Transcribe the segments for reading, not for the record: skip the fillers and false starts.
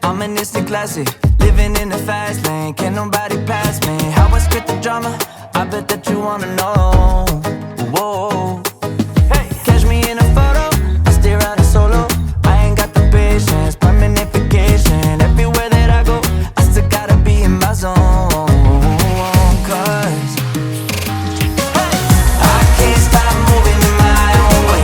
I'm an instant classic, living in the fast lane. Can't nobody pass me. How I spit the drama, I bet that you wanna know. Whoa. Hey. Catch me in a photo, I stay riding solo. I ain't got the patience, permanent vacation. Everywhere that I go, I still gotta be in my zone. Cause I can't stop moving in my own way.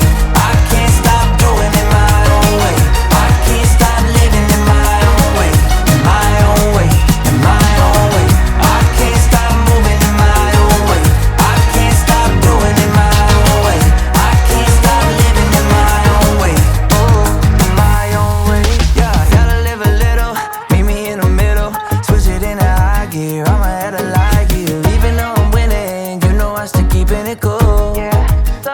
I can't stop doing it my own way. I can't stop living in my own way. In my own way, in my own way. I can't stop moving in my own way. I can't stop doing it my own way. I can't stop living in my own way. Oh, in my own way. Yeah, gotta live a little, meet me in the middle. Switch it in a high gear, I'ma head a light gear. Even though I'm winning, you know I still keeping it cool. Yeah, so